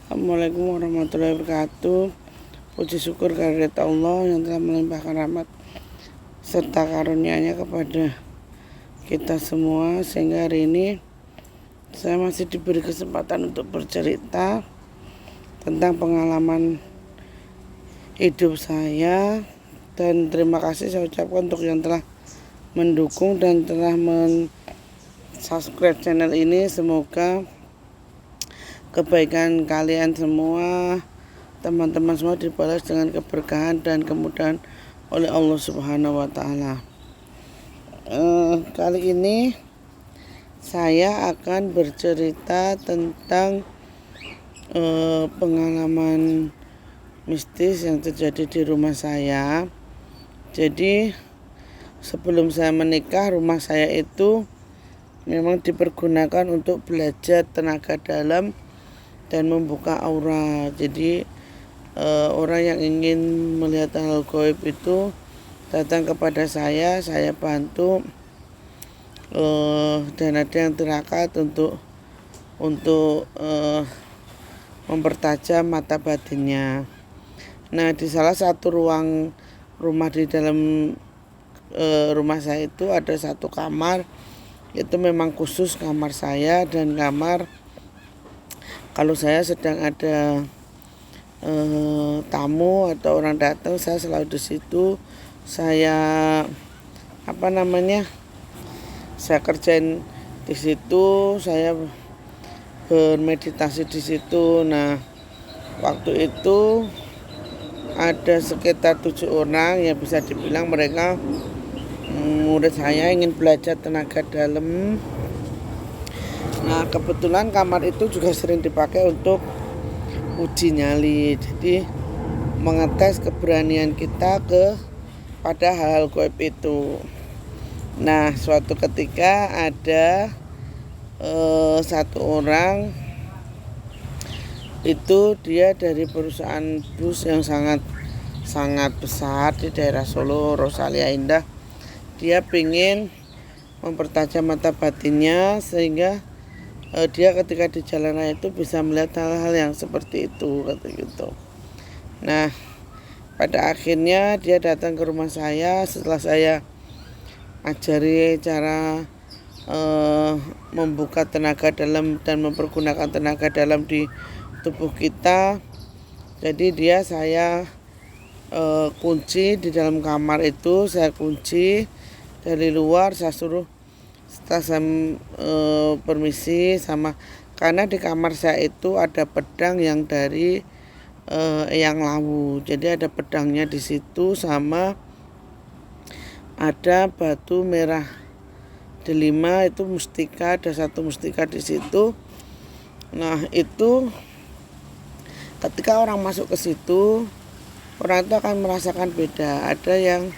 Assalamualaikum warahmatullahi wabarakatuh. Puji syukur kehadirat Allah yang telah melimpahkan rahmat serta karunia-Nya kepada kita semua, sehingga hari ini saya masih diberi kesempatan untuk bercerita tentang pengalaman hidup saya. Dan terima kasih saya ucapkan untuk yang telah mendukung dan telah subscribe channel ini. Semoga kebaikan kalian semua, teman-teman semua, dibalas dengan keberkahan dan kemudahan oleh Allah Subhanahu wa Ta'ala. Kali ini saya akan bercerita tentang pengalaman mistis yang terjadi di rumah saya. Jadi sebelum saya menikah, rumah saya itu memang dipergunakan untuk belajar tenaga dalam dan membuka aura. Jadi orang yang ingin melihat hal gaib itu datang kepada saya bantu, dan ada yang tirakat untuk mempertajam mata batinnya. Nah, di salah satu ruang rumah di dalam rumah saya itu ada satu kamar, itu memang khusus kamar saya dan kamar kalau saya sedang ada tamu atau orang datang, saya selalu di situ. Saya saya kerjain di situ, saya bermeditasi di situ. Nah, waktu itu ada sekitar 7 orang yang bisa dibilang mereka murid saya, ingin belajar tenaga dalam. Nah, kebetulan kamar itu juga sering dipakai untuk uji nyali. Jadi mengetes keberanian kita pada hal gaib itu. Nah, suatu ketika ada satu orang itu, dia dari perusahaan bus yang sangat besar di daerah Solo, Rosalia Indah. Dia ingin mempertajam mata batinnya sehingga dia ketika di jalanan itu bisa melihat hal-hal yang seperti itu, kata gitu. Nah, pada akhirnya dia datang ke rumah saya setelah saya ajari cara membuka tenaga dalam dan mempergunakan tenaga dalam di tubuh kita. Jadi saya kunci di dalam kamar itu, saya kunci dari luar, saya suruh setelah saya permisi sama, karena di kamar saya itu ada pedang yang dari Eyang Lawu. Jadi ada pedangnya di situ, sama ada batu merah delima, itu mustika, ada satu mustika di situ. Nah, itu ketika orang masuk ke situ, orang itu akan merasakan beda. Ada yang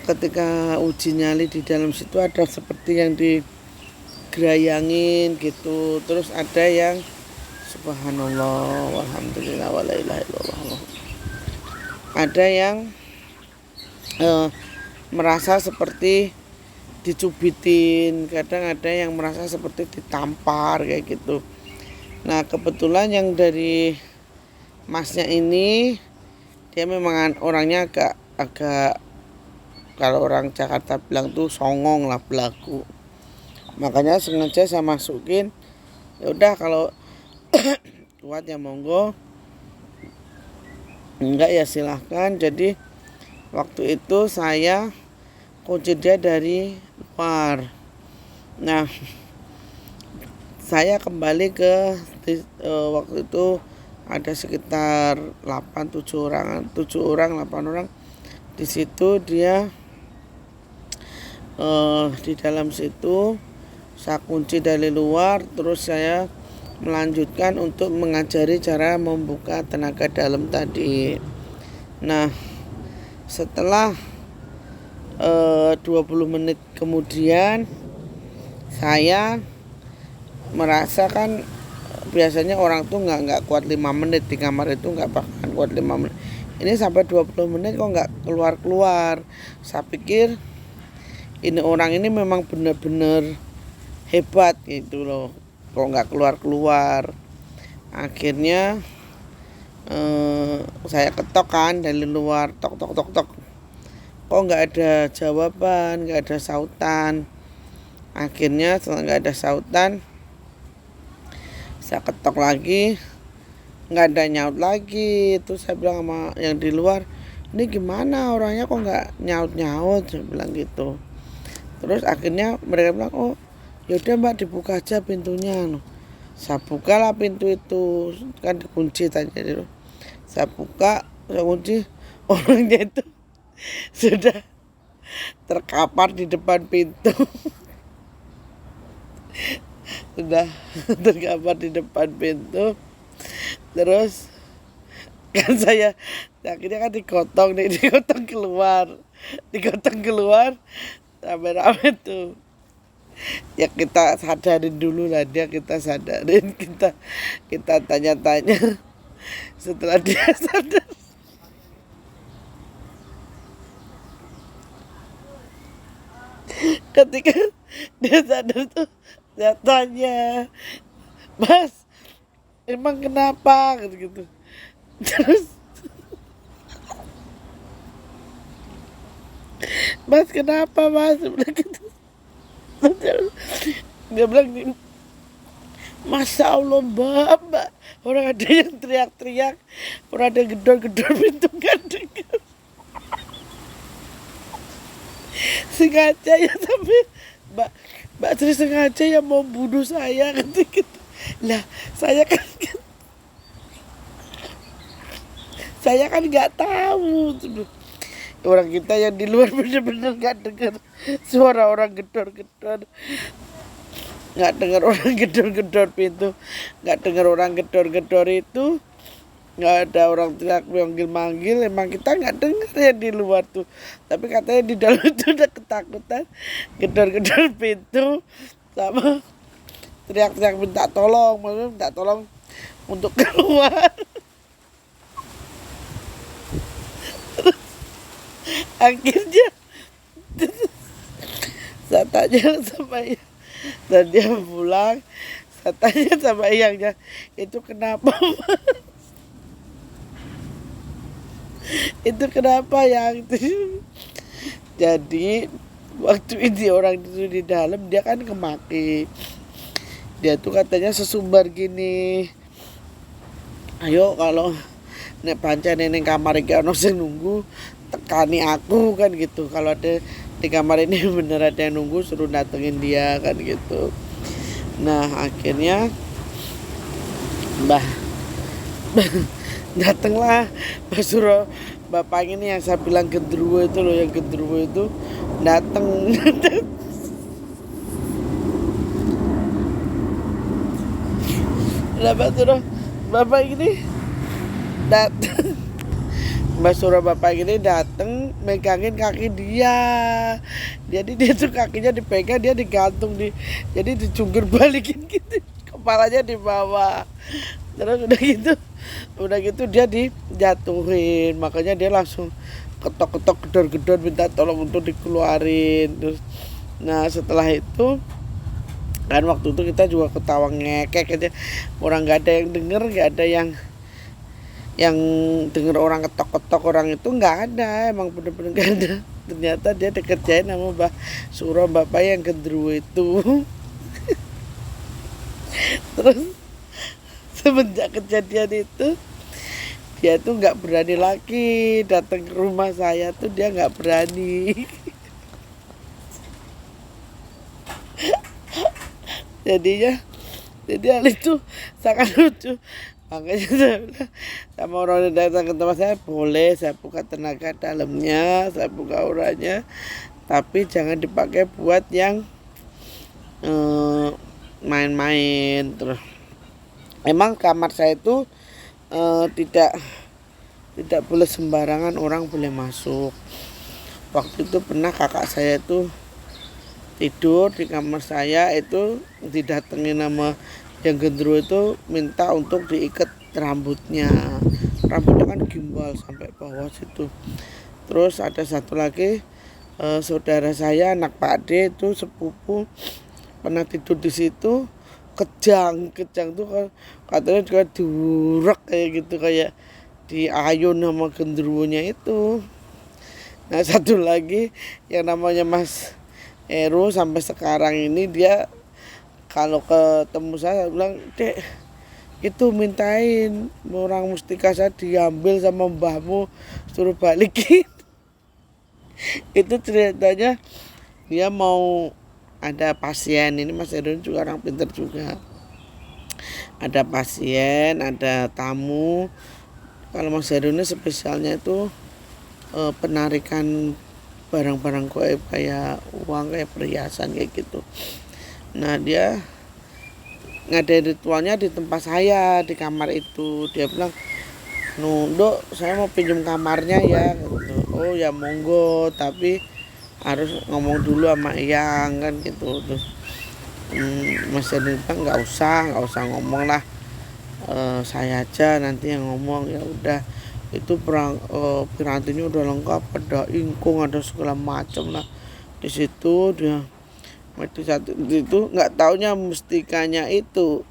ketika uji nyali di dalam situ ada seperti yang digerayangin gitu. Terus ada yang subhanallah walhamdulillah wala ilaha illallah. Ada yang merasa seperti dicubitin, kadang ada yang merasa seperti ditampar kayak gitu. Nah, kebetulan yang dari masnya ini, dia memang orangnya agak kalau orang Jakarta bilang tuh songong lah, belagu. Makanya sengaja saya masukin. Ya udah, kalau kuat ya monggo, enggak ya silahkan. Jadi waktu itu saya kunci dia dari luar. Nah, saya kembali ke waktu itu ada sekitar 8 orang di situ. Dia di dalam situ saya kunci dari luar, terus saya melanjutkan untuk mengajari cara membuka tenaga dalam tadi. Nah, setelah 20 menit kemudian, saya merasakan, biasanya orang tuh nggak kuat 5 menit di kamar itu, nggak bakalan kuat 5 menit. Ini sampai 20 menit kok nggak keluar. Saya pikir ini orang ini memang benar-benar hebat gitu loh, kok nggak keluar. Akhirnya saya ketok kan dari luar, tok tok tok tok, kok nggak ada jawaban, nggak ada sautan. Akhirnya setelah nggak ada sautan, saya ketok lagi, nggak ada nyaut lagi. Terus saya bilang sama yang di luar, ini gimana orangnya kok nggak nyaut nyaut, saya bilang gitu. Terus akhirnya mereka bilang, oh yaudah mbak, dibuka aja pintunya. Saya buka lah pintu itu, kan dikunci tadi. Saya buka, saya kunci, orangnya itu sudah terkapar di depan pintu. Sudah terkapar di depan pintu. Terus kan saya akhirnya kan digotong keluar rame-rame tuh. Ya kita sadarin dulu lah dia, kita sadarin, kita tanya-tanya. Setelah dia sadar, ketika dia sadar tuh saya tanya, mas emang kenapa gitu. Terus mas kenapa mas, gitu. Dia bilang, Masya Allah mbak, orang ada yang teriak-teriak, orang ada yang gedor-gedor pintu kan dengar. Sengaja ya, tapi mbak Sri sengaja ya mau bunuh saya gitu. Lah saya kan nggak tahu. Orang kita yang di luar bener-bener nggak dengar suara orang gedor-gedor, nggak dengar orang gedor-gedor pintu, nggak dengar orang gedor-gedor itu, nggak ada orang teriak manggil-manggil. Emang kita nggak dengar ya di luar tuh, tapi katanya di dalam itu udah ketakutan, gedor-gedor pintu sama teriak-teriak minta tolong untuk keluar. Akhirnya saya tanya sama yang, dan dia pulang, saya tanya sama yangnya, itu kenapa itu kenapa yang itu. Jadi waktu ini orang itu di dalam, dia kan kemaki, dia tuh katanya sesumbar gini, ayo kalau nek pancen neng kamar iki ono sing nunggu, tekani aku kan gitu. Kalau ada di kamar ini bener ada yang nunggu, suruh datengin dia kan gitu. Nah akhirnya mbah datanglah Mbah Suro, bapak ini yang saya bilang gendruwo itu loh, yang gendruwo itu datang. Nah Mbah Suro, bapak ini datang. Mbak Suro bapak ini dateng megangin kaki dia. Jadi dia tuh kakinya dipegang, dia digantung jadi dicungkir balikin gitu, kepalanya di bawah. Terus udah gitu dia dijatuhin. Makanya dia langsung ketok-ketok, gedor-gedor minta tolong untuk dikeluarin. Terus nah setelah itu kan waktu itu kita juga ketawa ngekek aja, orang nggak ada yang denger, nggak ada yang denger orang ketok-ketok, orang itu nggak ada, emang bener-bener nggak ada. Ternyata dia dikerjain sama Mbah Suro, bapak yang gendruwo itu. Terus semenjak kejadian itu dia tuh nggak berani lagi datang ke rumah saya tuh, dia nggak berani. Jadi hal itu sangat lucu. Makanya saya bilang sama orang yang datang ke tempat saya, boleh saya buka tenaga dalamnya, saya buka auranya, tapi jangan dipakai buat yang main-main. Terus emang kamar saya itu tidak boleh sembarangan orang boleh masuk. Waktu itu pernah kakak saya itu tidur di kamar saya, itu didatengin nama yang gendruwo itu, minta untuk diikat rambutnya kan gimbal sampai bawah situ. Terus ada satu lagi saudara saya, anak Pak D itu sepupu, pernah tidur di situ. kejang tuh kan katanya juga durek kayak gitu, kayak di ayun sama genderuwonya itu. Nah satu lagi yang namanya Mas Eru sampai sekarang ini dia kalau ketemu saya bilang, "Dek, itu mintain orang mustika saya diambil sama mbahmu, suruh balikin." Itu ceritanya dia mau ada pasien, ini Mas Heru juga orang pintar juga, ada pasien, ada tamu. Kalau Mas Heru ini spesialnya itu penarikan barang-barang gaib kayak uang, kayak perhiasan kayak gitu. Nah dia ngadain ritualnya di tempat saya, di kamar itu. Dia bilang, "Dok, saya mau pinjam kamarnya ya," gitu. "Oh ya monggo, tapi harus ngomong dulu sama Eyang," kan gitu. Terus Mas Dani bilang, nggak usah ngomong lah, saya aja nanti yang ngomong." Ya udah, itu pirantinya udah lengkap, ada ingkung, ada segala macam lah di situ. Dia di satu itu nggak taunya mustikanya itu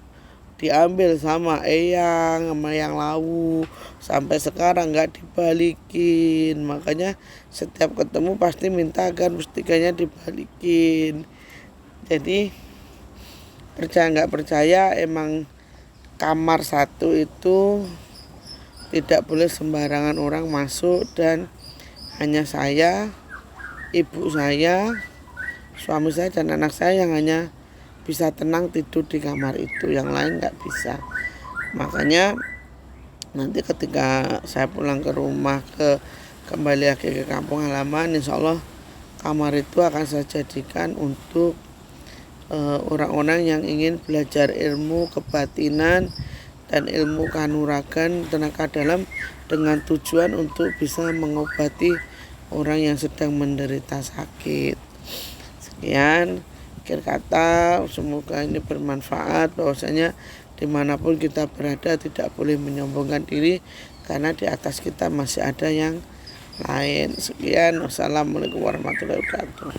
diambil sama Eyang sama yang Lawu, sampai sekarang nggak dibalikin. Makanya setiap ketemu pasti minta agar mustikanya dibalikin. Jadi percaya nggak percaya, emang kamar satu itu tidak boleh sembarangan orang masuk, dan hanya saya, ibu saya, suami saya, dan anak saya yang hanya bisa tenang tidur di kamar itu, yang lain nggak bisa. Makanya nanti ketika saya pulang ke rumah, kembali lagi ke kampung halaman, insya Allah kamar itu akan saya jadikan untuk orang-orang yang ingin belajar ilmu kebatinan dan ilmu kanuragan tenaga dalam, dengan tujuan untuk bisa mengobati orang yang sedang menderita sakit. Sekian akhir kata, semoga ini bermanfaat, bahwasanya dimanapun kita berada tidak boleh menyombongkan diri, karena di atas kita masih ada yang lain. Sekian, wassalamualaikum warahmatullahi wabarakatuh.